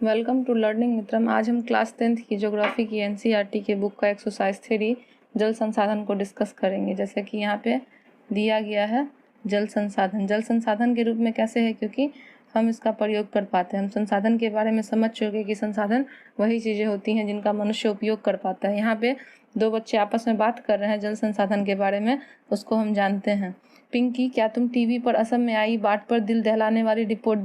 Welcome to learning मित्रम। आज हम class 10th की ज्योग्राफी की एनसीईआरटी के बुक का एक्सरसाइज 3 जल संसाधन को डिस्कस करेंगे। जैसे कि यहाँ पे दिया गया है जल संसाधन के रूप में कैसे है, क्योंकि हम इसका प्रयोग कर पाते हैं। हम संसाधन के बारे में समझ चुके कि संसाधन वही चीज़ें होती हैं जिनका मनुष्य उपयोग कर पाता है। यहाँ पे दो बच्चे आपस में बात कर रहे हैं जल संसाधन के बारे में, उसको हम जानते हैं। पिंकी, क्या तुम टीवी पर असम में आई बाढ़ पर दिल दहलाने वाली रिपोर्ट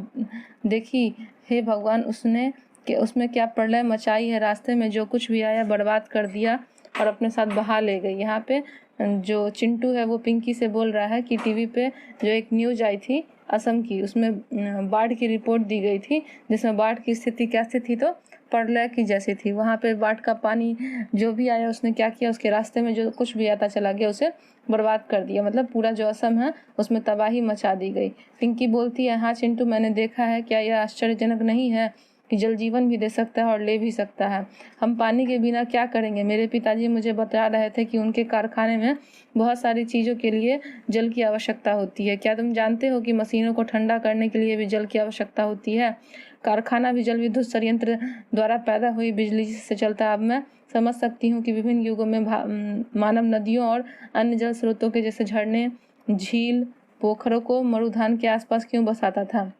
देखी? हे भगवान, उसमें क्या प्रलय मचाई है। रास्ते में जो कुछ भी आया बर्बाद कर दिया और अपने साथ बहा ले गई। यहाँ पे जो चिंटू है वो पिंकी से बोल रहा है कि टीवी पे जो एक न्यूज आई थी असम की, उसमें बाढ़ की रिपोर्ट दी गई थी, जिसमें बाढ़ की स्थिति कैसी थी, तो प्रलय की जैसी थी। वहाँ पे बाढ़ का पानी जो भी आया उसने क्या किया, उसके रास्ते में जो कुछ भी आता चला गया उसे बर्बाद कर दिया। मतलब पूरा जो असम है उसमें तबाही मचा दी गई। पिंकी बोलती है, हाँ चिंटू, मैंने देखा है। क्या यह आश्चर्यजनक नहीं है कि जल जीवन भी दे सकता है और ले भी सकता है। हम पानी के बिना क्या करेंगे? मेरे पिताजी मुझे बता रहे थे कि उनके कारखाने में बहुत सारी चीज़ों के लिए जल की आवश्यकता होती है। क्या तुम जानते हो कि मशीनों को ठंडा करने के लिए भी जल की आवश्यकता होती है? कारखाना भी जल विद्युत संयंत्र द्वारा पैदा हुई बिजली से चलता है। अब मैं समझ सकती हूँ कि विभिन्न युगों में मानव नदियों और अन्य जल स्रोतों के जैसे झरने, झील, पोखरों को मरुधान के आसपास क्यों बसाता था।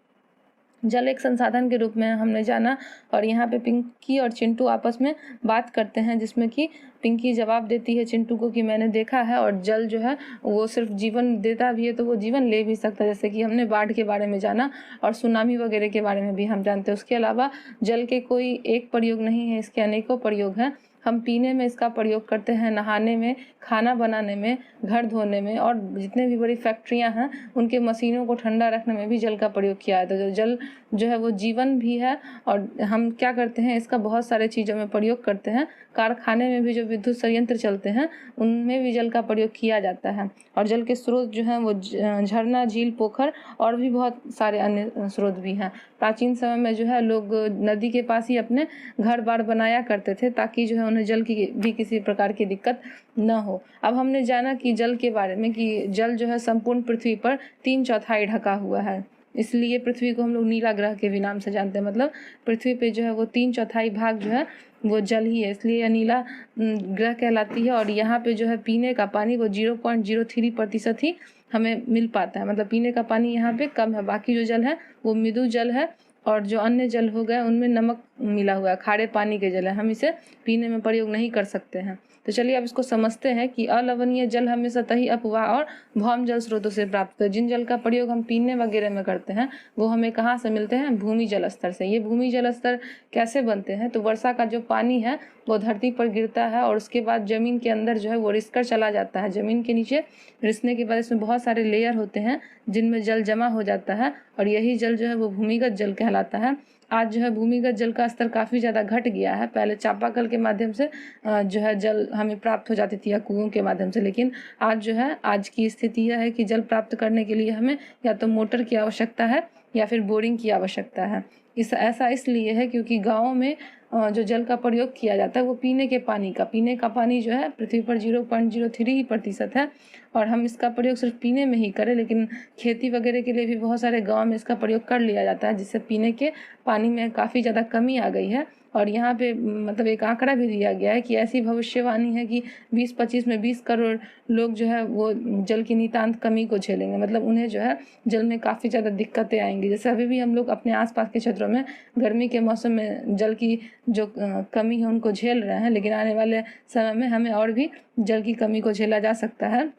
जल एक संसाधन के रूप में हमने जाना। और यहाँ पे पिंकी और चिंटू आपस में बात करते हैं, जिसमें कि पिंकी जवाब देती है चिंटू को कि मैंने देखा है, और जल जो है वो सिर्फ जीवन देता भी है तो वो जीवन ले भी सकता है। जैसे कि हमने बाढ़ के बारे में जाना और सुनामी वगैरह के बारे में भी हम जानते हैं। उसके अलावा जल के कोई एक प्रयोग नहीं है, इसके अनेकों प्रयोग हैं। हम पीने में इसका प्रयोग करते हैं, नहाने में, खाना बनाने में, घर धोने में, और जितने भी बड़ी फैक्ट्रियां हैं उनके मशीनों को ठंडा रखने में भी जल का प्रयोग किया है। तो जल जो है वो जीवन भी है, और हम क्या करते हैं, इसका बहुत सारे चीज़ों में प्रयोग करते हैं। कारखाने में भी जो विद्युत संयंत्र चलते हैं उनमें भी जल का प्रयोग किया जाता है। और जल के स्रोत जो हैं वो झरना, झील, पोखर और भी बहुत सारे अन्य स्रोत भी हैं। प्राचीन समय में जो है लोग नदी के पास ही अपने घर बार बनाया करते थे, ताकि जो है उन्हें जल की भी किसी प्रकार की दिक्कत न हो। अब हमने जाना कि जल के बारे में कि जल जो है संपूर्ण पृथ्वी पर 3/4 ढका हुआ है। इसलिए पृथ्वी को हम लोग नीला ग्रह के भी नाम से जानते हैं। मतलब पृथ्वी पे जो है वो 3/4 भाग जो है वो जल ही है, इसलिए यह नीला ग्रह कहलाती है। और यहाँ पे जो है पीने का पानी वो 0.03% ही हमें मिल पाता है। मतलब पीने का पानी यहाँ पे कम है। बाकी जो जल है वो मृदु जल है, और जो अन्य जल हो गए उनमें नमक मिला हुआ है, खारे पानी के जल है, हम इसे पीने में प्रयोग नहीं कर सकते हैं। तो चलिए अब इसको समझते हैं कि अलवणीय जल हमें सतही, अपवाह और भौम जल स्रोतों से प्राप्त होते हैं। जिन जल का प्रयोग हम पीने वगैरह में करते हैं वो हमें कहाँ से मिलते हैं? भूमि जल स्तर से। ये भूमि जल स्तर कैसे बनते हैं? तो वर्षा का जो पानी है वो धरती पर गिरता है और उसके बाद जमीन के अंदर जो है वो रिसकर चला जाता है। जमीन के नीचे रिसने के बाद इसमें बहुत सारे लेयर होते हैं जिनमें जल जमा हो जाता है, और यही जल जो है वो भूमिगत जल कहलाता है। आज जो है भूमिगत जल का स्तर काफ़ी ज़्यादा घट गया है। पहले चापाकल के माध्यम से जो है जल हमें प्राप्त हो जाती थी, या कुओं के माध्यम से, लेकिन आज जो है आज की स्थिति यह है कि जल प्राप्त करने के लिए हमें या तो मोटर की आवश्यकता है या फिर बोरिंग की आवश्यकता है। ऐसा इसलिए है क्योंकि गाँवों में जो जल का प्रयोग किया जाता है वो पीने का पानी जो है पृथ्वी पर 0.03% है, और हम इसका प्रयोग सिर्फ पीने में ही करें। लेकिन खेती वगैरह के लिए भी बहुत सारे गांव में इसका प्रयोग कर लिया जाता है, जिससे पीने के पानी में काफ़ी ज़्यादा कमी आ गई है। और यहाँ पे मतलब एक आंकड़ा भी दिया गया है कि ऐसी भविष्यवाणी है कि 2025 में 20 करोड़ लोग जो है वो जल की नितांत कमी को झेलेंगे। मतलब उन्हें जो है जल में काफ़ी ज़्यादा दिक्कतें आएंगी। जैसे अभी भी हम लोग अपने आसपास के क्षेत्रों में गर्मी के मौसम में जल की जो कमी है उनको झेल रहे हैं, लेकिन आने वाले समय में हमें और भी जल की कमी को झेला जा सकता है।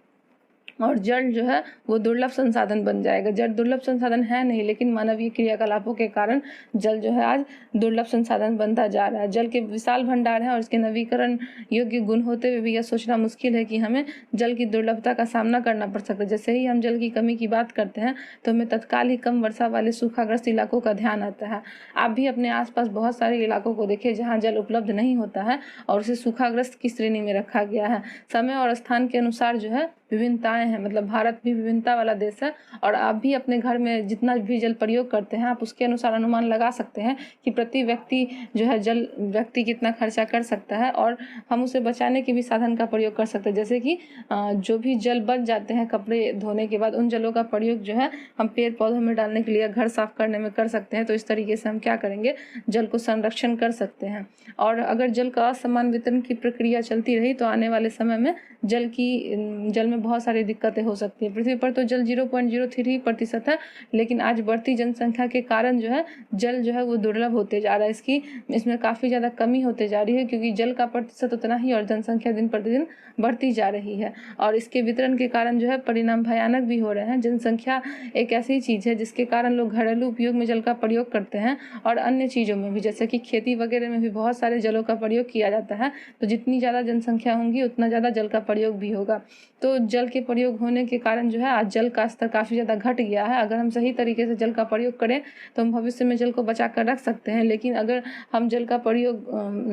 और जल जो है वो दुर्लभ संसाधन बन जाएगा। जल दुर्लभ संसाधन है नहीं, लेकिन मानवीय क्रियाकलापों के कारण जल जो है आज दुर्लभ संसाधन बनता जा रहा है। जल के विशाल भंडार है और इसके नवीकरण योग्य गुण होते हुए भी यह सोचना मुश्किल है कि हमें जल की दुर्लभता का सामना करना पड़ सकता है। जैसे ही हम जल की कमी की बात करते हैं तो हमें तत्काल ही कम वर्षा वाले सूखाग्रस्त इलाकों का ध्यान आता है। आप भी अपने आसपास बहुत सारे इलाकों को देखिए जहाँ जल उपलब्ध नहीं होता है और उसे सूखाग्रस्त की श्रेणी में रखा गया है। समय और स्थान के अनुसार जो है विभिन्नताएं हैं, मतलब भारत भी विभिन्नता वाला देश है। और आप भी अपने घर में जितना भी जल प्रयोग करते हैं आप उसके अनुसार अनुमान लगा सकते हैं कि प्रति व्यक्ति जो है जल व्यक्ति कितना खर्चा कर सकता है, और हम उसे बचाने के भी साधन का प्रयोग कर सकते हैं। जैसे कि जो भी जल बच जाते हैं कपड़े धोने के बाद, उन जलों का प्रयोग जो है हम पेड़ पौधों में डालने के लिए, घर साफ करने में कर सकते हैं। तो इस तरीके से हम क्या करेंगे, जल को संरक्षण कर सकते हैं। और अगर जल का असमान वितरण की प्रक्रिया चलती रही तो आने वाले समय में जल में बहुत सारी दिक्कतें हो सकती है। पृथ्वी पर तो जल 0.03% है, लेकिन आज बढ़ती जनसंख्या के कारण जो है जल जो है वो दुर्लभ होते जा रहा है। इसमें काफ़ी ज़्यादा कमी होते जा रही है, क्योंकि जल का प्रतिशत उतना ही और जनसंख्या दिन प्रतिदिन बढ़ती जा रही है। और इसके वितरण के कारण जो है परिणाम भयानक भी हो रहे हैं। जनसंख्या एक ऐसी चीज़ है जिसके कारण लोग घरेलू उपयोग में जल का प्रयोग करते हैं, और अन्य चीज़ों में भी, जैसे कि खेती वगैरह में भी बहुत सारे जलों का प्रयोग किया जाता है। तो जितनी ज़्यादा जनसंख्या होगी उतना ज़्यादा जल का प्रयोग भी होगा। तो जल के प्रयोग होने के कारण जो है आज जल का स्तर काफ़ी ज़्यादा घट गया है। अगर हम सही तरीके से जल का प्रयोग करें तो हम भविष्य में जल को बचा कर रख सकते हैं, लेकिन अगर हम जल का प्रयोग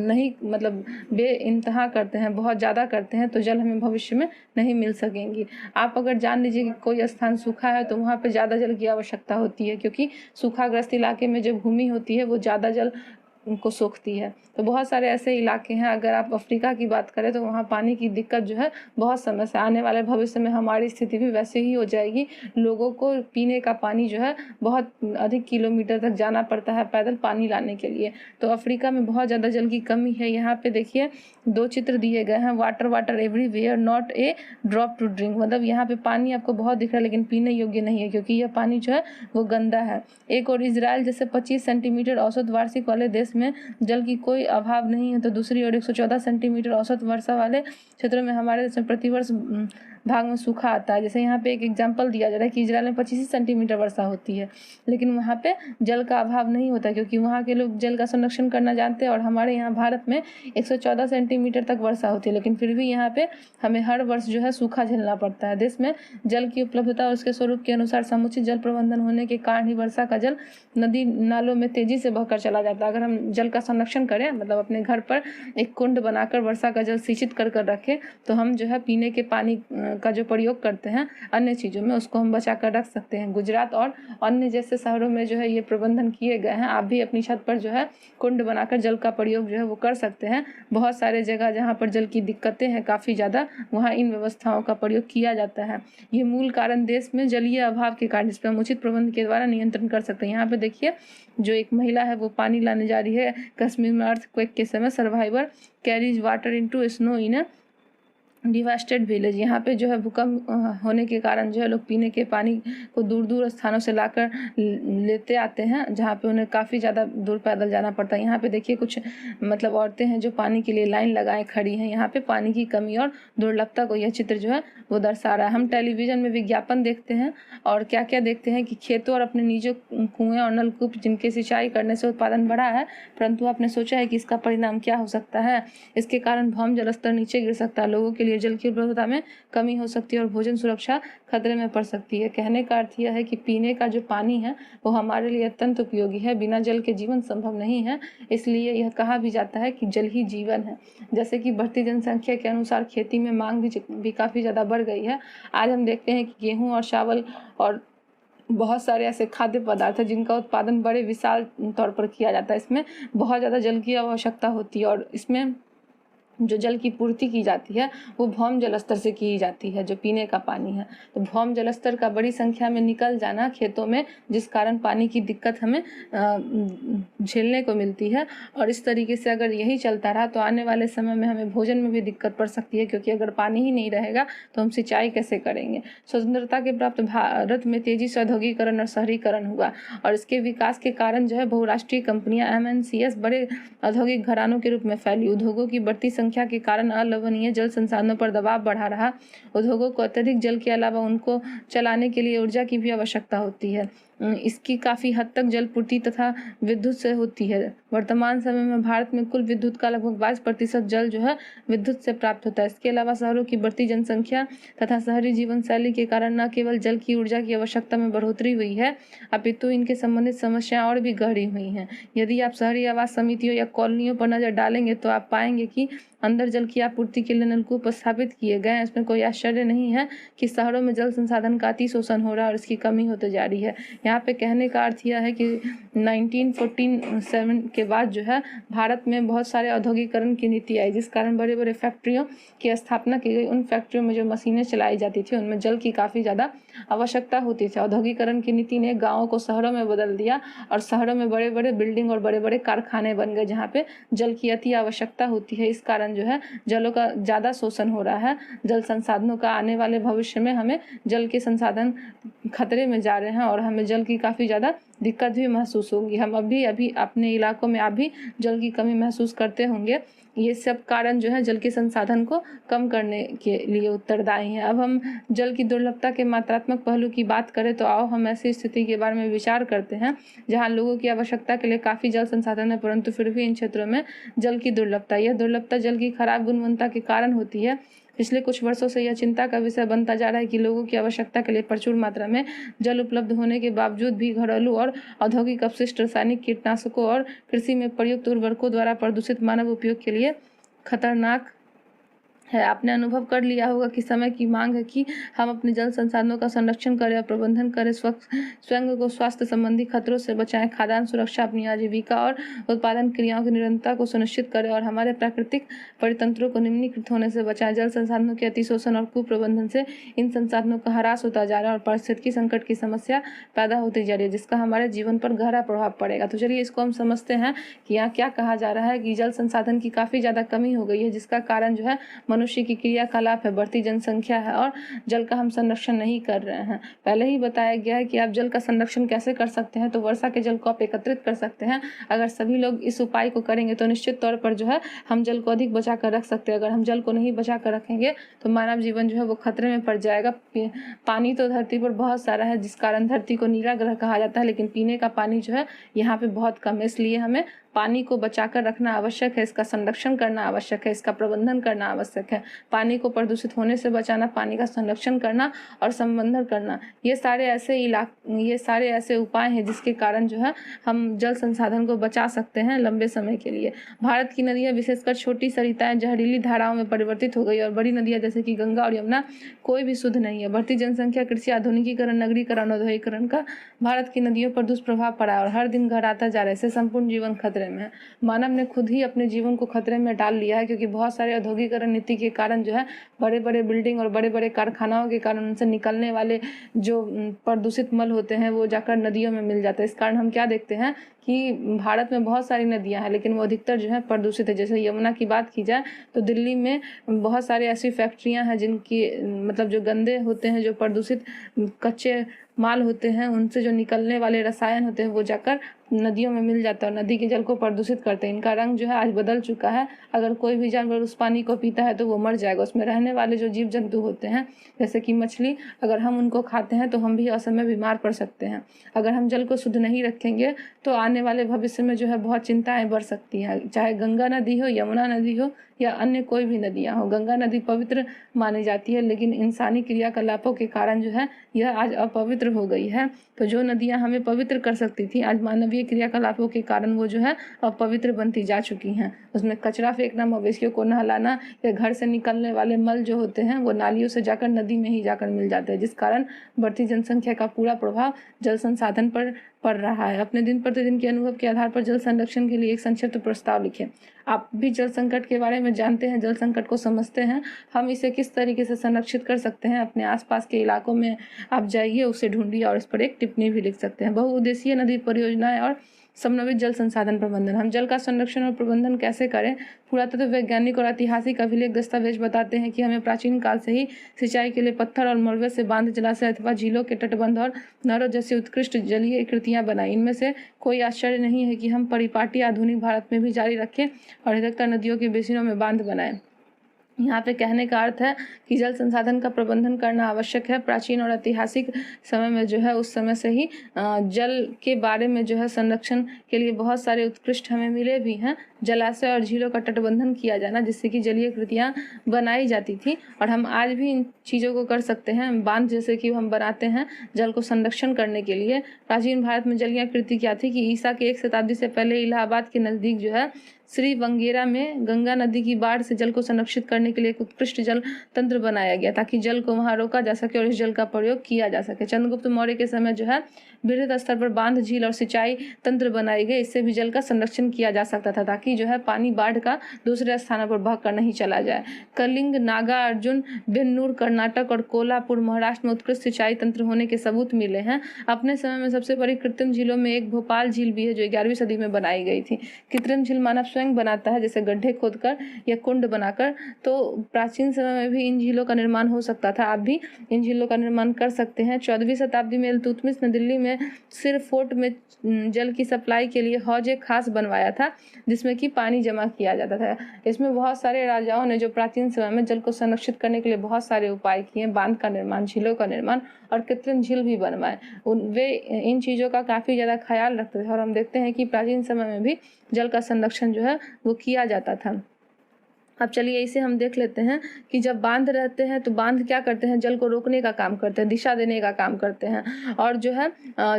नहीं, मतलब बेइंतहा करते हैं, बहुत ज़्यादा करते हैं, तो जल हमें भविष्य में नहीं मिल सकेंगी। आप अगर जान लीजिए कि कोई स्थान सूखा है तो वहाँ पे ज़्यादा जल की आवश्यकता होती है, क्योंकि सूखाग्रस्त इलाके में जो भूमि होती है वो ज़्यादा जल को सोखती है। तो बहुत सारे ऐसे इलाके हैं, अगर आप अफ्रीका की बात करें तो वहाँ पानी की दिक्कत जो है बहुत समय से, आने वाले भविष्य में हमारी स्थिति भी वैसे ही हो जाएगी। लोगों को पीने का पानी जो है बहुत अधिक किलोमीटर तक जाना पड़ता है पैदल पानी लाने के लिए। तो अफ्रीका में बहुत ज़्यादा जल की कमी है। यहाँ पे देखिए 2 चित्र दिए गए हैं, water water everywhere not a drop to drink. मतलब यहाँ पे पानी आपको बहुत दिख रहा है लेकिन पीने योग्य नहीं है, क्योंकि यह पानी जो है वो गंदा है। एक और इजराइल जैसे 25 सेंटीमीटर औसत वार्षिक वाले देश में जल की कोई अभाव नहीं है, तो दूसरी ओर 114 सेंटीमीटर औसत वर्षा वाले क्षेत्रों में हमारे देश में प्रतिवर्ष भाग में सूखा आता है। जैसे यहाँ पे एक एग्जांपल दिया जा रहा है कि इजराइल में 25 सेंटीमीटर वर्षा होती है, लेकिन वहाँ पे जल का अभाव नहीं होता, क्योंकि वहाँ के लोग जल का संरक्षण करना जानते हैं। और हमारे यहाँ भारत में 114 सेंटीमीटर तक वर्षा होती है, लेकिन फिर भी यहाँ पे हमें हर वर्ष जो है सूखा झेलना पड़ता है। देश में जल की उपलब्धता और उसके स्वरूप के अनुसार समुचित जल प्रबंधन होने के कारण ही वर्षा का जल नदी नालों में तेजी से बहकर चला जाता है। अगर हम जल का संरक्षण करें, मतलब अपने घर पर एक कुंड बनाकर वर्षा का जल सिंचित कर रखें, तो हम जो है पीने के पानी का जो प्रयोग करते हैं अन्य चीज़ों में, उसको हम बचा कर रख सकते हैं। गुजरात और अन्य जैसे शहरों में जो है ये प्रबंधन किए गए हैं। आप भी अपनी छत पर जो है कुंड बनाकर जल का प्रयोग जो है वो कर सकते हैं। बहुत सारे जगह जहाँ पर जल की दिक्कतें हैं काफ़ी ज़्यादा, वहाँ इन व्यवस्थाओं का प्रयोग किया जाता है। ये मूल कारण देश में जलीय अभाव के कारण, जिस पर हम उचित प्रबंध के द्वारा नियंत्रण कर सकते हैं। यहाँ पे देखिए जो एक महिला है वो पानी लाने जा रही है कश्मीर में अर्थक्वेक के समय। Survivor carries water into snow इन डिवास्टेड विलेज। यहाँ पे जो है भूकंप होने के कारण जो है लोग पीने के पानी को दूर दूर स्थानों से लाकर लेते आते हैं, जहाँ पे उन्हें काफ़ी ज़्यादा दूर पैदल जाना पड़ता है। यहाँ पे देखिए कुछ मतलब औरतें हैं जो पानी के लिए लाइन लगाए खड़ी हैं। यहाँ पे पानी की कमी और दुर्लभता को यह चित्र जो है वो दर्शा रहा है। हम टेलीविज़न में विज्ञापन देखते हैं और क्या क्या देखते हैं कि खेतों और अपने निजी कुएँ और नलकूप जिनके सिंचाई करने से उत्पादन बढ़ा है, परंतु आपने सोचा है कि इसका परिणाम क्या हो सकता है? इसके कारण भौम जल स्तर नीचे गिर सकता है, लोगों के लिए जल की उपलब्धता में कमी हो सकती है और भोजन सुरक्षा खतरे में पड़ सकती है। कहने का अर्थ यह है कि पीने का जो पानी है वो हमारे लिए अत्यंत उपयोगी है। बिना जल के जीवन संभव नहीं है, इसलिए यह कहा भी जाता है कि जल ही जीवन है। जैसे कि बढ़ती जनसंख्या के अनुसार खेती में मांग भी काफ़ी ज़्यादा बढ़ गई है। आज हम देखते हैं कि गेहूँ और चावल और बहुत सारे ऐसे खाद्य पदार्थ हैं जिनका उत्पादन बड़े विशाल तौर पर किया जाता है। इसमें बहुत ज़्यादा जल की आवश्यकता होती है और इसमें जो जल की पूर्ति की जाती है वो भौम जल स्तर से की जाती है, जो पीने का पानी है। तो भौम जल स्तर का बड़ी संख्या में निकल जाना खेतों में, जिस कारण पानी की दिक्कत हमें झेलने को मिलती है। और इस तरीके से अगर यही चलता रहा तो आने वाले समय में हमें भोजन में भी दिक्कत पड़ सकती है, क्योंकि अगर पानी ही नहीं रहेगा तो हम सिंचाई कैसे करेंगे। स्वतंत्रता के प्राप्त भारत में तेजी से औद्योगिकरण और शहरीकरण हुआ और इसके विकास के कारण जो है बहुराष्ट्रीय कंपनियां MNCs बड़े औद्योगिक घरानों के रूप में फैली। उद्योगों की बढ़ती संख्या के कारण अलवणीय जल संसाधनों पर दबाव बढ़ा रहा। उद्योगों को अत्यधिक जल के अलावा उनको चलाने के लिए ऊर्जा की भी आवश्यकता होती है। इसकी काफ़ी हद तक जलपूर्ति तथा विद्युत से होती है। वर्तमान समय में भारत में कुल विद्युत का लगभग 22% जल जो है विद्युत से प्राप्त होता है। इसके अलावा शहरों की बढ़ती जनसंख्या तथा शहरी जीवन शैली के कारण न केवल जल की ऊर्जा की आवश्यकता में बढ़ोतरी हुई है, अपितु इनके संबंधित समस्याएं और भी गहरी हुई हैं। यदि आप शहरी आवास समितियों या कॉलोनियों पर नजर डालेंगे तो आप पाएंगे कि अंदर जल की आपूर्ति के लिए नलकूप स्थापित किए गए हैं। इसमें कोई आश्चर्य नहीं है कि शहरों में जल संसाधन का अति शोषण हो रहा है और इसकी कमी होती जा रही है। यहाँ पे कहने का अर्थ यह है कि 1947 के बाद जो है भारत में बहुत सारे औद्योगिकरण की नीति आई, जिस कारण बड़े बड़े फैक्ट्रियों की स्थापना की गई। उन फैक्ट्रियों में जो मशीनें चलाई जाती थी उनमें जल की काफ़ी ज़्यादा आवश्यकता होती थी। औद्योगिकरण की नीति ने गाँवों को शहरों में बदल दिया और शहरों में बड़े बड़े बिल्डिंग और बड़े बड़े कारखाने बन गए जहाँ पे जल की अति आवश्यकता होती है। इस कारण जो है जलों का ज़्यादा शोषण हो रहा है। जल संसाधनों का आने वाले भविष्य में हमें जल के संसाधन खतरे में जा रहे हैं और हमें जल की काफ़ी ज़्यादा दिक्कत भी महसूस होगी। हम अभी अपने इलाकों में अभी जल की कमी महसूस करते होंगे। ये सब कारण जो है जल के संसाधन को कम करने के लिए उत्तरदायी हैं। अब हम जल की दुर्लभता के मात्रात्मक पहलू की बात करें तो आओ हम ऐसी स्थिति के बारे में विचार करते हैं जहां लोगों की आवश्यकता के लिए काफ़ी जल संसाधन है, परंतु फिर भी इन क्षेत्रों में जल की दुर्लभता, यह दुर्लभता जल की खराब गुणवत्ता के कारण होती है। पिछले कुछ वर्षों से यह चिंता का विषय बनता जा रहा है कि लोगों की आवश्यकता के लिए प्रचुर मात्रा में जल उपलब्ध होने के बावजूद भी घरेलू और औद्योगिक अपशिष्ट, रासायनिक कीटनाशकों और कृषि में प्रयुक्त उर्वरकों द्वारा प्रदूषित मानव उपयोग के लिए खतरनाक है। आपने अनुभव कर लिया होगा कि समय की मांग है कि हम अपने जल संसाधनों का संरक्षण करें और प्रबंधन करें, स्वयं को स्वास्थ्य संबंधी खतरों से बचाएं, खाद्यान्न सुरक्षा, अपनी आजीविका और उत्पादन क्रियाओं की निरंतरता को सुनिश्चित करें और हमारे प्राकृतिक परितंत्रों को निम्नीकृत होने से बचाएं। जल संसाधनों के अतिशोषण और कुप्रबंधन से इन संसाधनों का ह्रास होता जा रहा है और पारिस्थितिकी संकट की समस्या पैदा होती जा रही है, जिसका हमारे जीवन पर गहरा प्रभाव पड़ेगा। तो चलिए इसको हम समझते हैं कि यहाँ क्या कहा जा रहा है कि जल संसाधन की काफ़ी ज़्यादा कमी हो गई है, जिसका कारण जो है मनुष्य की क्रियाकलाप है, बढ़ती जनसंख्या है और जल का हम संरक्षण नहीं कर रहे हैं। पहले ही बताया गया है कि आप जल का संरक्षण कैसे कर सकते हैं। तो वर्षा के जल को आप एकत्रित कर सकते हैं। अगर सभी लोग इस उपाय को करेंगे तो निश्चित तौर पर जो है हम जल को अधिक बचा कर रख सकते हैं। अगर हम जल को नहीं बचा कर रखेंगे तो मानव जीवन जो है वो खतरे में पड़ जाएगा। पानी तो धरती पर बहुत सारा है, जिस कारण धरती को नीला ग्रह कहा जाता है, लेकिन पीने का पानी जो है यहाँ पे बहुत कम है। इसलिए हमें पानी को बचाकर रखना आवश्यक है, इसका संरक्षण करना आवश्यक है, इसका प्रबंधन करना आवश्यक है। पानी को प्रदूषित होने से बचाना, पानी का संरक्षण करना और संवर्धन करना, ये सारे ऐसे उपाय हैं जिसके कारण जो है हम जल संसाधन को बचा सकते हैं लंबे समय के लिए। भारत की नदियाँ, विशेषकर छोटी सरिताएं, जहरीली धाराओं में परिवर्तित हो गई और बड़ी नदियाँ जैसे कि गंगा और यमुना कोई भी शुद्ध नहीं है। बढ़ती जनसंख्या, कृषि, आधुनिकीकरण, नगरीकरण, औद्योगिकरण का भारत की नदियों पर दुष्प्रभाव पड़ा है और हर दिन घटाता जा रहा है। इससे संपूर्ण जीवन खतरे में है। मानव ने खुद ही अपने जीवन को खतरे में डाल लिया है, क्योंकि बहुत सारे औद्योगिकरण नीति के कारण जो है बड़े बड़े बिल्डिंग और बड़े बड़े कारखानाओं के कारण उनसे निकलने वाले जो प्रदूषित मल होते हैं वो जाकर नदियों में मिल जाते हैं। इस कारण हम क्या देखते हैं कि भारत में बहुत सारी नदियां हैं लेकिन वो अधिकतर जो है प्रदूषित है। जैसे यमुना की बात की जाए तो दिल्ली में बहुत सारी ऐसी फैक्ट्रियां हैं जिनकी मतलब जो गंदे होते हैं, जो प्रदूषित कच्चे माल होते हैं, उनसे जो निकलने वाले रसायन होते हैं वो जाकर नदियों में मिल जाता है और नदी के जल को प्रदूषित करते हैं। इनका रंग जो है आज बदल चुका है। अगर कोई भी जानवर उस पानी को पीता है तो वो मर जाएगा। उसमें रहने वाले जो जीव जंतु होते हैं जैसे कि मछली, अगर हम उनको खाते हैं तो हम भी असमय बीमार पड़ सकते हैं। अगर हम जल को शुद्ध नहीं रखेंगे तो आने वाले भविष्य में जो है बहुत चिंताएं बढ़ सकती हैं। चाहे गंगा नदी हो, यमुना नदी हो या अन्य कोई भी नदियां हो। गंगा नदी पवित्र मानी जाती है लेकिन इंसानी क्रियाकलापों के कारण जो है यह आज अपवित्र हो गई है। तो जो नदियां हमें पवित्र कर सकती थी, आज मानवीय क्रियाकलापों के कारण वो जो है अपवित्र बनती जा चुकी हैं। उसमें कचरा फेंकना, मवेशियों को नहलाना या घर से निकलने वाले मल जो होते हैं वो नालियों से जाकर नदी में ही जाकर मिल जाते हैं, जिस कारण बढ़ती जनसंख्या का पूरा प्रभाव जल संसाधन पर पड़ रहा है। अपने दिन प्रतिदिन के अनुभव के आधार पर जल संरक्षण के लिए एक संक्षिप्त प्रस्ताव लिखें। आप भी जल संकट के बारे में जानते हैं, जल संकट को समझते हैं। हम इसे किस तरीके से संरक्षित कर सकते हैं, अपने आसपास के इलाकों में आप जाइए, उसे ढूंढिए और इस पर एक टिप्पणी भी लिख सकते हैं। बहुउद्देशीय नदी परियोजनाएं और समन्वित जल संसाधन प्रबंधन। हम जल का संरक्षण और प्रबंधन कैसे करें? पुरातत्व वैज्ञानिक और ऐतिहासिक अभिलेख दस्तावेज बताते हैं कि हमें प्राचीन काल से ही सिंचाई के लिए पत्थर और मलबे से बांध, जलाशय अथवा झीलों के तटबंध और नहरों जैसी उत्कृष्ट जलीय कृतियां बनाई। इनमें से कोई आश्चर्य नहीं है कि हम परिपाटी आधुनिक भारत में भी जारी रखें और अधिकतर नदियों के बेसिनों में बांध बनाएं। यहाँ पे कहने का अर्थ है कि जल संसाधन का प्रबंधन करना आवश्यक है। प्राचीन और ऐतिहासिक समय में जो है उस समय से ही जल के बारे में जो है संरक्षण के लिए बहुत सारे उत्कृष्ट हमें मिले भी हैं। जलाशय और झीलों का तटबंधन किया जाना, जिससे कि जलीय कृतियाँ बनाई जाती थी, और हम आज भी इन चीज़ों को कर सकते हैं। बांध जैसे कि हम बनाते हैं जल को संरक्षण करने के लिए। प्राचीन भारत में जलीय कृति क्या थी कि ईसा के 1 शताब्दी से पहले इलाहाबाद के नज़दीक जो है श्री बंगेरा में गंगा नदी की बाढ़ से जल को संरक्षित करने के लिए एक उत्कृष्ट जल तंत्र बनाया गया, ताकि जल को वहां रोका जा सके और इस जल का प्रयोग किया जा सके। चंद्रगुप्त मौर्य के समय जो है बृहद स्तर पर बांध, झील और सिंचाई तंत्र बनाए गए। इससे भी जल का संरक्षण किया जा सकता था, ताकि जो है पानी बाढ़ का दूसरे स्थानों पर बहकर नहीं चला जाए। कलिंग, नागार्जुन, बेन्नूर कर्नाटक और कोल्हापुर महाराष्ट्र में उत्कृष्ट सिंचाई तंत्र होने के सबूत मिले हैं। अपने समय में सबसे बड़ी कृत्रिम झीलों में एक भोपाल झील भी है, जो 11वीं सदी में बनाई गई थी। कृत्रिम झील मानव स्वयं बनाता है, जैसे गड्ढे खोदकर या कुंड बनाकर। तो प्राचीन समय में भी इन झीलों का निर्माण हो सकता था। आप भी इन झीलों का निर्माण कर सकते हैं। 14वीं शताब्दी में इल्तुतमिश ने दिल्ली में सिर फोर्ट में जल की सप्लाई के लिए हौज खास बनवाया था, जिसमें कि पानी जमा किया जाता था। इसमें बहुत सारे राजाओं ने जो प्राचीन समय में जल को संरक्षित करने के लिए बहुत सारे उपाय किए, बांध का निर्माण, झीलों का निर्माण और कृत्रिम झील भी बनवाए। वे इन चीज़ों का काफ़ी ज़्यादा ख्याल रखते थे, और हम देखते हैं कि प्राचीन समय में भी जल का संरक्षण जो है वो किया जाता था। अब चलिए इसे हम देख लेते हैं कि जब बांध रहते हैं तो बांध क्या करते हैं, जल को रोकने का काम करते हैं, दिशा देने का काम करते हैं, और जो है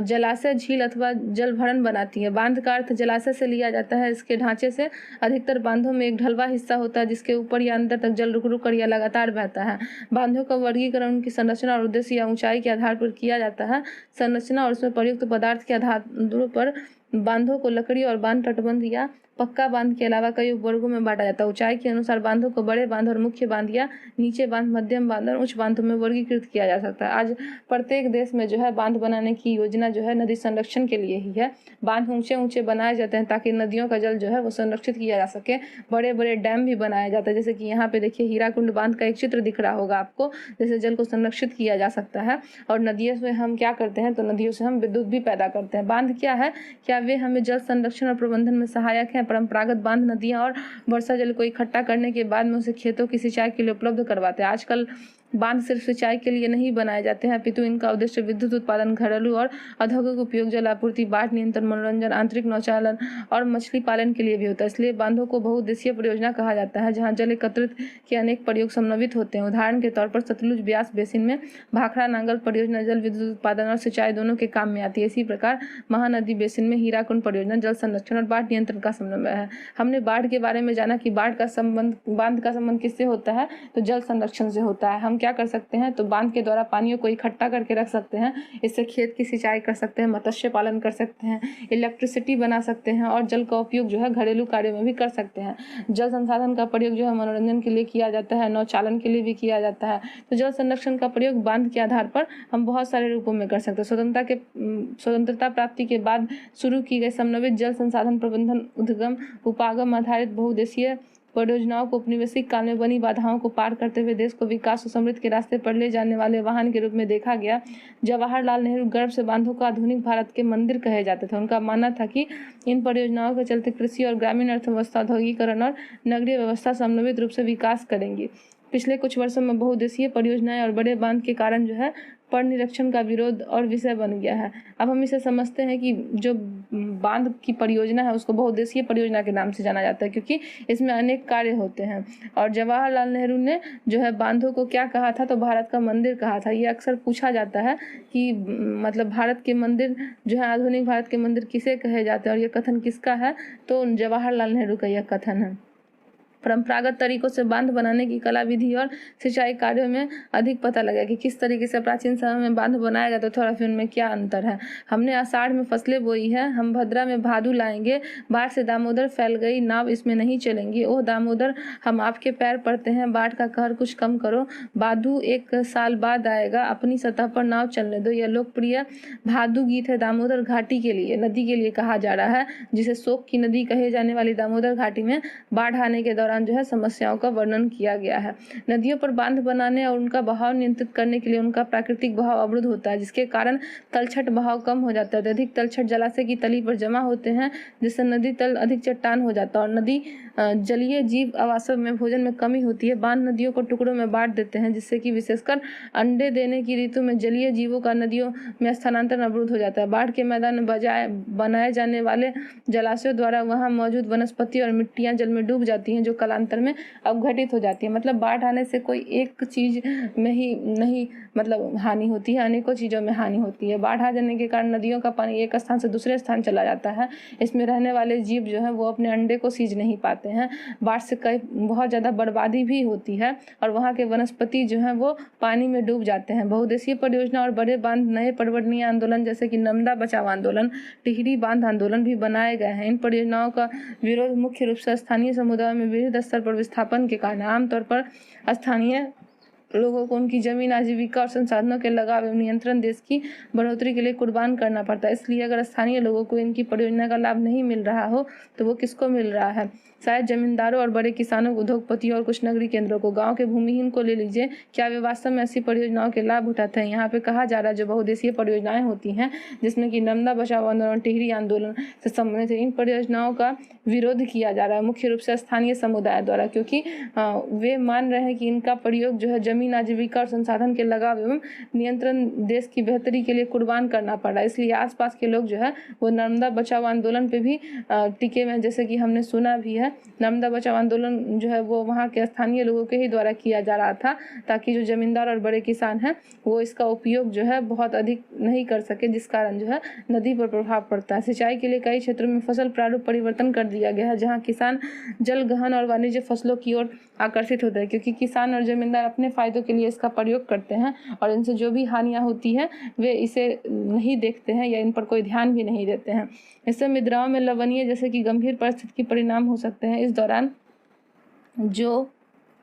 जलाशय, झील अथवा जल भरण बनाती है। बांध का अर्थ जलाशय से लिया जाता है। इसके ढांचे से अधिकतर बांधों में एक ढलवा हिस्सा होता है, जिसके ऊपर या अंदर तक जल रुक रुक कर या लगातार बहता है। बांधों का वर्गीकरण उनकी संरचना और उद्देश्य या ऊंचाई के आधार पर किया जाता है। संरचना और उसमें प्रयुक्त पदार्थ के आधार पर बांधों को लकड़ी और बांध, तटबंध या पक्का बांध के अलावा कई उपवर्गों में बांटा जाता है। ऊंचाई के अनुसार बांधों को बड़े बांध और मुख्य बांध या नीचे बांध, मध्यम बांध और उच्च बांधों में वर्गीकृत किया जा सकता है। आज प्रत्येक देश में जो है बांध बनाने की योजना जो है नदी संरक्षण के लिए ही है। बांध ऊंचे ऊंचे बनाए जाते हैं ताकि नदियों का जल जो है वो संरक्षित किया जा सके। बड़े बड़े डैम भी बनाए जाते हैं, जैसे कि यहाँ पे देखिए हीराकुंड बांध का एक चित्र दिख रहा होगा आपको, जैसे जल को संरक्षित किया जा सकता है। और नदियों से हम क्या करते हैं, तो नदियों से हम विद्युत भी पैदा करते हैं। बांध क्या है, क्या वे हमें जल संरक्षण और प्रबंधन में सहायक हैं? परंपरागत बांध नदियां और वर्षा जल को इकट्ठा करने के बाद में उसे खेतों की सिंचाई के लिए उपलब्ध करवाते हैं। आजकल बांध सिर्फ सिंचाई के लिए नहीं बनाए जाते हैं, अपितु इनका उद्देश्य विद्युत उत्पादन, घरेलू और औद्योगिक उपयोग, जल आपूर्ति, बाढ़ नियंत्रण, मनोरंजन, आंतरिक नौचालन और मछली पालन के लिए भी होता है। इसलिए बांधों को बहुउद्देशीय परियोजना कहा जाता है, जहां जल एकत्रित के अनेक प्रयोग समन्वित होते हैं। उदाहरण के तौर पर सतलुज ब्यास बेसिन में भाखड़ा नांगल परियोजना जल विद्युत उत्पादन और सिंचाई दोनों के काम में आती है। इसी प्रकार महानदी बेसिन में हीराकुंड परियोजना जल संरक्षण और बाढ़ नियंत्रण का समन्वय है। हमने बाढ़ के बारे में जाना कि बाढ़ का संबंध, बांध का संबंध किससे होता है, तो जल संरक्षण से होता है। हम क्या कर सकते हैं, तो बांध के द्वारा पानियों को इकट्ठा करके रख सकते हैं। इससे खेत की सिंचाई कर सकते हैं, मत्स्य पालन कर सकते हैं, इलेक्ट्रिसिटी बना सकते हैं, और जल का उपयोग जो है घरेलू कार्यों में भी कर सकते हैं। जल संसाधन का प्रयोग जो है मनोरंजन के लिए किया जाता है, नौचालन के लिए भी किया जाता है। तो जल संरक्षण का प्रयोग बांध के आधार पर हम बहुत सारे रूपों में कर सकते हैं। स्वतंत्रता प्राप्ति के बाद शुरू की गई समन्वित जल संसाधन प्रबंधन उद्गम उपागम आधारित बहुउद्देशीय परियोजनाओं को औपनिवेशिक काल में बनी बाधाओं को पार करते हुए देश को विकास और समृद्धि के रास्ते पर ले जाने वाले वाहन के रूप में देखा गया। जवाहरलाल नेहरू गर्भ से बांधों को आधुनिक भारत के मंदिर कहे जाते थे। उनका मानना था कि इन परियोजनाओं के चलते कृषि और ग्रामीण अर्थव्यवस्था, औद्योगिकरण और नगरीय व्यवस्था समन्वित रूप से विकास करेंगी। पिछले कुछ वर्षों में बहुउद्देशीय परियोजनाएं और बड़े बांध के कारण जो है पर निरीक्षण का विरोध और विषय बन गया है। अब हम इसे समझते हैं कि जो बांध की परियोजना है उसको बहुउद्देशीय परियोजना के नाम से जाना जाता है, क्योंकि इसमें अनेक कार्य होते हैं। और जवाहरलाल नेहरू ने जो है बांधों को क्या कहा था, तो भारत का मंदिर कहा था। ये अक्सर पूछा जाता है कि मतलब भारत के मंदिर जो है, आधुनिक भारत के मंदिर किसे कहे जाते हैं, और ये कथन किसका है, तो जवाहरलाल नेहरू का यह कथन है। परंपरागत तरीकों से बांध बनाने की कला, विधि और सिंचाई कार्यों में अधिक पता लगा कि किस तरीके से प्राचीन समय में बांध बनाया जाता था और फिर उनमें क्या अंतर है। हमने आषाढ़ में फसलें बोई है, हम भद्रा में भादू लाएंगे, बाढ़ से दामोदर फैल गई, नाव इसमें नहीं चलेंगी, ओह दामोदर हम आपके पैर पड़ते हैं, बाढ़ का कहर कुछ कम करो, भादू 1 साल बाद आएगा, अपनी सतह पर नाव चलने दो। यह लोकप्रिय भादू गीत है दामोदर घाटी के लिए, नदी के लिए कहा जा रहा है, जिसे शोक की नदी कहे जाने वाली दामोदर घाटी में बाढ़ आने के दौरान दौरान जो है समस्याओं का वर्णन किया गया है। नदियों पर बांध बनाने और उनका बहाव नियंत्रित करने के लिए उनका प्राकृतिक बहाव अवरुद्ध होता है, जिसके कारण तलछट बहाव कम हो जाता है। अधिक तलछट जलाशय की तली पर जमा होते हैं, जिससे नदी तल अधिक चट्टान हो जाता है और नदी जलीय जीव आवासों में भोजन में कमी होती है। बांध नदियों को टुकड़ों में बांट देते हैं, जिससे कि विशेषकर अंडे देने की ऋतु में जलीय जीवों का नदियों में स्थानांतरण अवरुद्ध हो जाता है। बाढ़ के मैदान में बनाए जाने वाले जलाशयों द्वारा वहां मौजूद वनस्पति और मिट्टियां जल में डूब जाती हैं, जो कालांतर में अवघटित हो जाती है। मतलब बाढ़ आने से कोई एक चीज में ही नहीं मतलब हानि होती है, अनेकों चीजों में हानि होती है। बाढ़ आ जाने के कारण नदियों का पानी एक स्थान से दूसरे स्थान चला जाता है। इसमें रहने वाले जीव जो है वो अपने अंडे को सींच नहीं पाते हैं। बाढ़ से कई बहुत ज़्यादा बर्बादी भी होती है और वहाँ के वनस्पति जो है वो पानी में डूब जाते हैं। बहुउद्देशीय परियोजना और बड़े बांध, नए पर्वतनीय आंदोलन जैसे कि नर्मदा बचाओ आंदोलन, टिहरी बांध आंदोलन भी बनाए गए हैं। इन परियोजनाओं का विरोध मुख्य रूप से स्थानीय समुदायों में विविध स्तर पर विस्थापन के कारण, आमतौर पर स्थानीय लोगों को उनकी जमीन, आजीविका और संसाधनों के लगाव एवं नियंत्रण देश की बढ़ोतरी के लिए कुर्बान करना पड़ता है। इसलिए अगर स्थानीय लोगों को इनकी परियोजना का लाभ नहीं मिल रहा हो तो वो किसको मिल रहा है? शायद जमींदारों और बड़े किसानों, उद्योगपतियों और कुछ नगरीय केंद्रों को। गांव के भूमिहीन को ले लीजिए, क्या वे वास्तव में ऐसी परियोजनाओं के लाभ उठाते हैं? यहाँ पे कहा जा रहा है जो बहुउद्देशीय परियोजनाएं होती हैं, जिसमें कि नर्मदा बचाओ आंदोलन, टिहरी आंदोलन से संबंधित है, इन परियोजनाओं का विरोध किया जा रहा है मुख्य रूप से स्थानीय समुदाय द्वारा, क्योंकि वे मान रहे हैं कि इनका प्रयोग जो है जमीन, आजीविका और संसाधन के लगाव एवं नियंत्रण देश की बेहतरी के लिए कुर्बान करना पड़ रहा है। इसलिए आसपास के लोग जो है वो नर्मदा बचाओ आंदोलन पे भी टिके में, जैसे कि हमने सुना भी है। नर्मदा बचाओ आंदोलन जो है वो वहाँ के स्थानीय लोगों के ही द्वारा किया जा रहा था, ताकि जो जमींदार और बड़े किसान हैं वो इसका उपयोग जो है बहुत अधिक नहीं कर सके, जिस कारण जो है नदी पर प्रभाव पड़ता है। सिंचाई के लिए कई क्षेत्रों में फसल प्रारूप परिवर्तन कर दिया गया है, जहाँ किसान जल गहन और वाणिज्य फसलों की ओर आकर्षित होते हैं, क्योंकि किसान और जमींदार अपने फायदों के लिए इसका प्रयोग करते हैं और इनसे जो भी हानियां होती हैं वे इसे नहीं देखते हैं या इन पर कोई ध्यान भी नहीं देते हैं। इससे मृदाओं में लवणीय जैसे कि गंभीर परिस्थिति के परिणाम हो सकते हैं। इस दौरान जो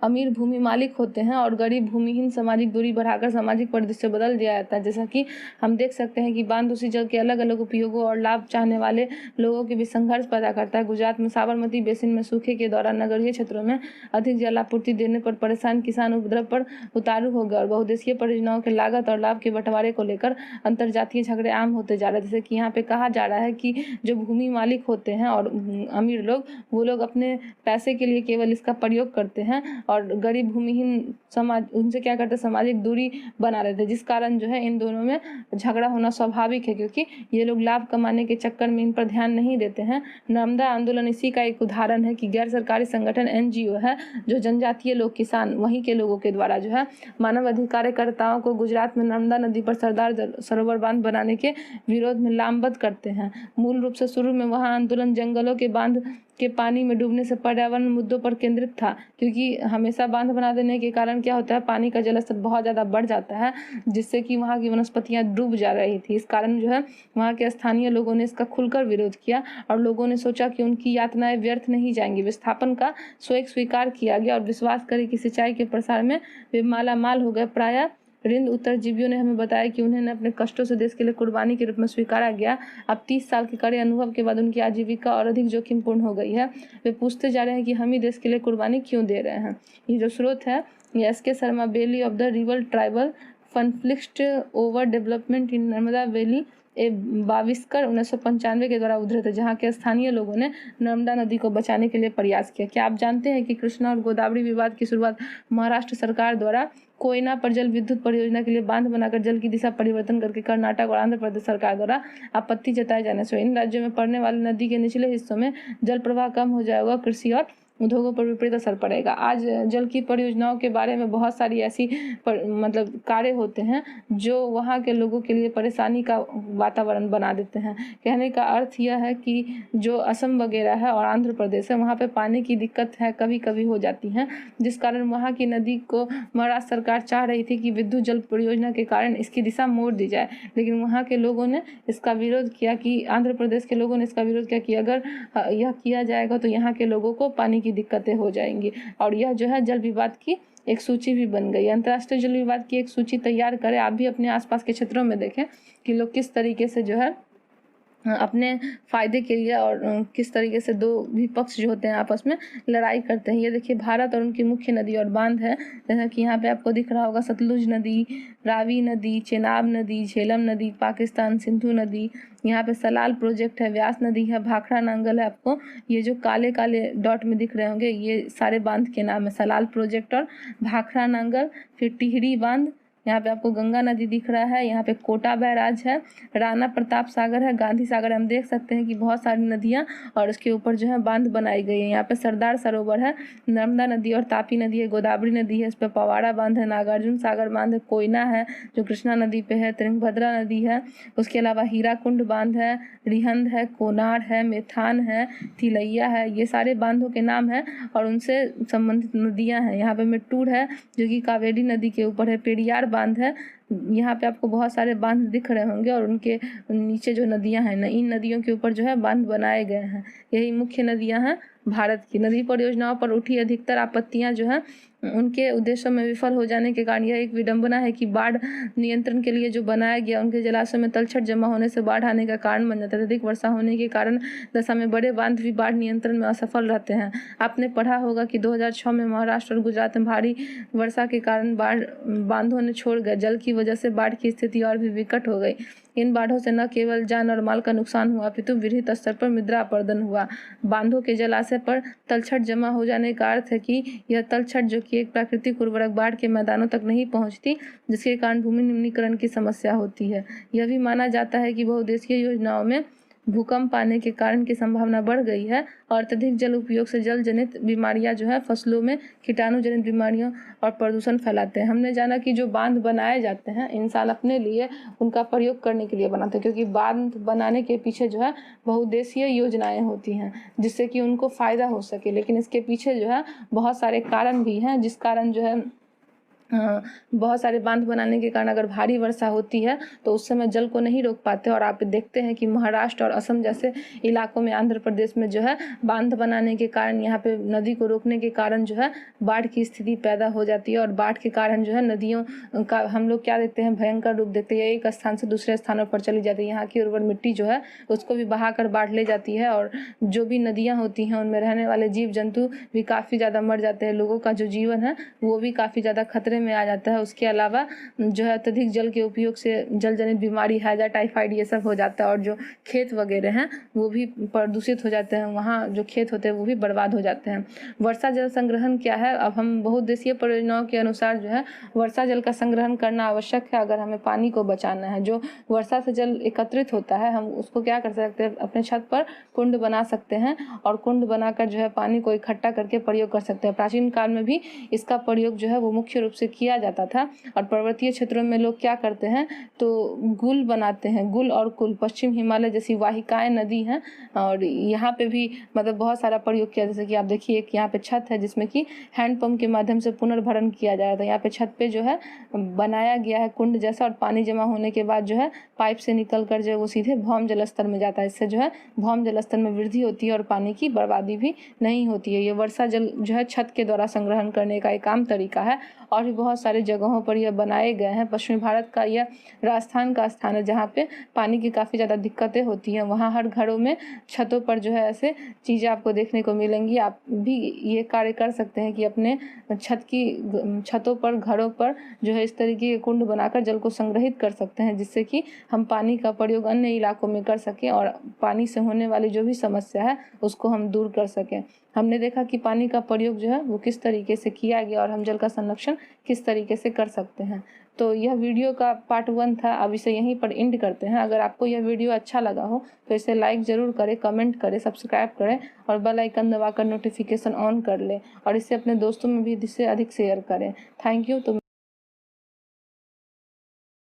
अमीर भूमि मालिक होते हैं और गरीब भूमिहीन सामाजिक दूरी बढ़ाकर सामाजिक परिदृश्य बदल दिया जाता है। जैसा कि हम देख सकते हैं कि बांध उसी जल के अलग अलग उपयोगों और लाभ चाहने वाले लोगों के बीच संघर्ष पैदा करता है। गुजरात में साबरमती बेसिन में सूखे के दौरान नगरीय क्षेत्रों में अधिक जलापूर्ति देने पर परेशान किसान उपद्रव पर उतारू हो गए और बहुउद्देशीय परियोजनाओं के लागत और लाभ के बंटवारे को लेकर अंतरजातीय झगड़े आम होते जा रहे हैं। जैसे कि यहाँ पे कहा जा रहा है कि जो भूमि मालिक होते हैं और अमीर लोग, वो लोग अपने पैसे के लिए केवल इसका प्रयोग करते हैं और गरीब भूमिहीन समाज उनसे क्या करते हैं, सामाजिक दूरी बना रहते हैं, जिस कारण जो है इन दोनों में झगड़ा होना स्वाभाविक है, क्योंकि ये लोग लाभ कमाने के चक्कर में इन पर ध्यान नहीं देते हैं। नर्मदा आंदोलन इसी का एक उदाहरण है कि गैर सरकारी संगठन NGO है जो जनजातीय लोग, किसान, वहीं के लोगों के द्वारा जो है मानव अधिकारकर्ताओं को गुजरात में नर्मदा नदी पर सरदार सरोवर बांध बनाने के विरोध में लामबंद करते हैं। मूल रूप से शुरू में वहाँ आंदोलन जंगलों के बांध के पानी में डूबने से पर्यावरण मुद्दों पर केंद्रित था, क्योंकि हमेशा बांध बना देने के कारण क्या होता है, पानी का जलस्तर बहुत ज़्यादा बढ़ जाता है, जिससे कि वहाँ की वनस्पतियाँ डूब जा रही थी। इस कारण जो है वहाँ के स्थानीय लोगों ने इसका खुलकर विरोध किया और लोगों ने सोचा कि उनकी यातनाएं व्यर्थ नहीं जाएंगी। विस्थापन का स्वयं स्वीकार किया गया और विश्वास करें कि सिंचाई के प्रसार में वे माला माल हो गए। प्रायः रिंद उत्तरजीवियों ने हमें बताया कि उन्हें अपने कष्टों से देश के लिए कुर्बानी के रूप में स्वीकारा गया। अब 30 साल के कड़े अनुभव के बाद उनकी आजीविका और अधिक जोखिमपूर्ण हो गई है। वे पूछते जा रहे हैं कि हम ही देश के लिए कुर्बानी क्यों दे रहे हैं। ये जो स्रोत है ये SK Sharma, belly of the river tribal conflict over development in Narmada valley A Baviskar 1995 के द्वारा उद्धृत है, जहाँ के स्थानीय लोगों ने नर्मदा नदी को बचाने के लिए प्रयास किया। क्या आप जानते हैं कि कृष्णा और गोदावरी विवाद की शुरुआत महाराष्ट्र सरकार द्वारा कोयना पर जल विद्युत परियोजना के लिए बांध बनाकर जल की दिशा परिवर्तन करके कर्नाटक और आंध्र प्रदेश सरकार द्वारा आपत्ति जताए जाने से इन राज्यों में पड़ने वाली नदी के निचले हिस्सों में जल प्रवाह कम हो जाएगा, कृषि और उद्योगों पर विपरीत असर पड़ेगा। आज जल की परियोजनाओं के बारे में बहुत सारी ऐसी मतलब कार्य होते हैं जो वहाँ के लोगों के लिए परेशानी का वातावरण बना देते हैं। कहने का अर्थ यह है कि जो असम वगैरह है और आंध्र प्रदेश है, वहाँ पे पानी की दिक्कत है, कभी कभी हो जाती है, जिस कारण वहाँ की नदी को महाराष्ट्र सरकार चाह रही थी कि विद्युत जल परियोजना के कारण इसकी दिशा मोड़ दी जाए, लेकिन वहाँ के लोगों ने इसका विरोध किया कि आंध्र प्रदेश के लोगों ने इसका विरोध किया कि अगर यह किया जाएगा तो यहाँ के लोगों को पानी की दिक्कतें हो जाएंगी। और यह जो है जल विवाद की एक सूची भी बन गई। अंतर्राष्ट्रीय जल विवाद की एक सूची तैयार करें। आप भी अपने आसपास के क्षेत्रों में देखें कि लोग किस तरीके से जो है अपने फ़ायदे के लिए और किस तरीके से दो भी पक्ष जो होते हैं आपस में लड़ाई करते हैं। ये देखिए भारत और उनकी मुख्य नदी और बांध है, जैसा कि यहाँ पे आपको दिख रहा होगा सतलुज नदी, रावी नदी, चेनाब नदी, झेलम नदी, पाकिस्तान सिंधु नदी, यहाँ पे सलाल प्रोजेक्ट है, व्यास नदी है, भाखड़ा नांगल है। आपको ये जो काले काले डॉट में दिख रहे होंगे ये सारे बांध के नाम है, सलाल प्रोजेक्ट और भाखड़ा नांगल। फिर टिहरी बांध, यहाँ पे आपको गंगा नदी दिख रहा है, यहाँ पे कोटा बैराज है, राणा प्रताप सागर है, गांधी सागर। हम देख सकते हैं कि बहुत सारी नदियाँ और उसके ऊपर जो है बांध बनाई गई है। यहाँ पे सरदार सरोवर है, नर्मदा नदी और तापी नदी है, गोदावरी नदी है, इस पर पवाड़ा बांध है, नागार्जुन सागर बांध है, कोयना है जो कृष्णा नदी पे है, तुंगभद्रा नदी है, उसके अलावा हीराकुंड बांध है, रिहंद है, कोनार है, मेथान है, तिलैया है। ये सारे बांधों के नाम हैं और उनसे संबंधित नदियाँ हैं। यहाँ पे मेट्टूर है जो कि कावेरी नदी के ऊपर है, पेरियार बांध है। यहाँ पे आपको बहुत सारे बांध दिख रहे होंगे और उनके नीचे जो नदियाँ हैं न, इन नदियों के ऊपर जो है बांध बनाए गए हैं। यही मुख्य नदियाँ हैं भारत की। नदी परियोजनाओं पर उठी अधिकतर आपत्तियां जो है उनके उद्देश्यों में विफल हो जाने के कारण यह एक विडंबना है कि बाढ़ नियंत्रण के लिए जो बनाया गया उनके जलाशय में तलछट जमा होने से बाढ़ आने का कारण बन जाता है। अधिक वर्षा होने के कारण दशा में बड़े बांध भी बाढ़ नियंत्रण में असफल रहते हैं। आपने पढ़ा होगा कि 2006 में महाराष्ट्र और गुजरात में भारी वर्षा के कारण बांधों ने छोड़ गए, जल की वजह से बाढ़ की स्थिति और भी विकट हो गई। इन बाढ़ों से न केवल जान और माल का नुकसान हुआ अपितु वृहत स्तर पर मृदा अपरदन हुआ। बांधों के जलाशय पर तलछट जमा हो जाने का अर्थ है कि यह तलछट जो कि एक प्राकृतिक उर्वरक बाढ़ के मैदानों तक नहीं पहुंचती, जिसके कारण भूमि निम्नीकरण की समस्या होती है। यह भी माना जाता है कि बहुउद्देशीय योजनाओं में भूकंप आने के कारण की संभावना बढ़ गई है और अत्यधिक जल उपयोग से जल जनित बीमारियां जो है फसलों में कीटाणु जनित बीमारियों और प्रदूषण फैलाते हैं। हमने जाना कि जो बांध बनाए जाते हैं इंसान अपने लिए उनका प्रयोग करने के लिए बनाते हैं, क्योंकि बांध बनाने के पीछे जो है बहुउद्देशीय योजनाएं होती हैं जिससे कि उनको फायदा हो सके। लेकिन इसके पीछे जो है बहुत सारे कारण भी हैं, जिस कारण जो है बहुत सारे बांध बनाने के कारण अगर भारी वर्षा होती है तो उस समय जल को नहीं रोक पाते और आप देखते हैं कि महाराष्ट्र और असम जैसे इलाकों में, आंध्र प्रदेश में जो है बांध बनाने के कारण यहाँ पे नदी को रोकने के कारण जो है बाढ़ की स्थिति पैदा हो जाती है और बाढ़ के कारण जो है नदियों का हम लोग क्या देखते हैं, भयंकर रूप देखते हैं। एक स्थान से दूसरे स्थानों पर चली जाती है, यहाँ की उर्वर मिट्टी जो है उसको भी बहाकर बाढ़ ले जाती है और जो भी नदियाँ होती हैं उनमें रहने वाले जीव जंतु भी काफ़ी ज़्यादा मर जाते हैं। लोगों का जो जीवन है वो भी काफ़ी ज़्यादा खतरे में आ जाता है। उसके अलावा जो है अत्यधिक जल के उपयोग से जल जनित बीमारी, हैजा, टाइफाइड ये सब हो जाता है और जो खेत वगैरह हैं वो भी प्रदूषित हो जाते हैं, वहाँ जो खेत होते हैं वो भी बर्बाद हो जाते हैं। वर्षा जल संग्रहण क्या है? अब हम बहुउद्देशीय परियोजनाओं के अनुसार जो है वर्षा जल का संग्रहण करना आवश्यक है अगर हमें पानी को बचाना है। जो वर्षा से जल एकत्रित होता है हम उसको क्या कर सकते हैं, अपने छत पर कुंड बना सकते हैं और कुंड बनाकर जो है पानी को इकट्ठा करके प्रयोग कर सकते हैं। प्राचीन काल में भी इसका प्रयोग जो है वो मुख्य रूप से किया जाता था और पर्वतीय क्षेत्रों में लोग क्या करते हैं तो गुल बनाते हैं। गुल और कुल पश्चिम हिमालय जैसी वाहिकाएं नदी हैं और यहाँ पे भी मतलब बहुत सारा प्रयोग किया। जैसे कि आप देखिए एक यहाँ पे छत है जिसमें कि हैंडपंप के माध्यम से पुनर्भरण किया जा रहा था। यहाँ पे छत पे जो है बनाया गया है कुंड जैसा और पानी जमा होने के बाद जो है पाइप से निकल कर जो है वो सीधे भौम जल स्तर में जाता है। इससे जो है भौम जल स्तर में वृद्धि होती है और पानी की बर्बादी भी नहीं होती है। ये वर्षा जल जो है छत के द्वारा संग्रहण करने का एक आम तरीका है और भी बहुत सारे जगहों पर यह बनाए गए हैं। पश्चिमी भारत का यह राजस्थान का स्थान है जहाँ पे पानी की काफ़ी ज़्यादा दिक्कतें होती हैं। वहाँ हर घरों में छतों पर जो है ऐसे चीज़ें आपको देखने को मिलेंगी। आप भी ये कार्य कर सकते हैं कि अपने छतों पर, घरों पर जो है इस तरीके के कुंड बनाकर जल को संग्रहित कर सकते हैं, जिससे कि हम पानी का प्रयोग अन्य इलाकों में कर सकें और पानी से होने वाली जो भी समस्या है उसको हम दूर कर सकें। हमने देखा कि पानी का प्रयोग जो है वो किस तरीके से किया गया और हम जल का संरक्षण किस तरीके से कर सकते हैं। तो यह वीडियो का पार्ट 1 था। अब इसे यहीं पर एंड करते हैं। अगर आपको यह वीडियो अच्छा लगा हो तो इसे लाइक ज़रूर करें, कमेंट करें, सब्सक्राइब करें और बेल आइकन दबाकर नोटिफिकेशन ऑन कर लें और इसे अपने दोस्तों में भी अधिक से अधिक शेयर करें। Thank you. तो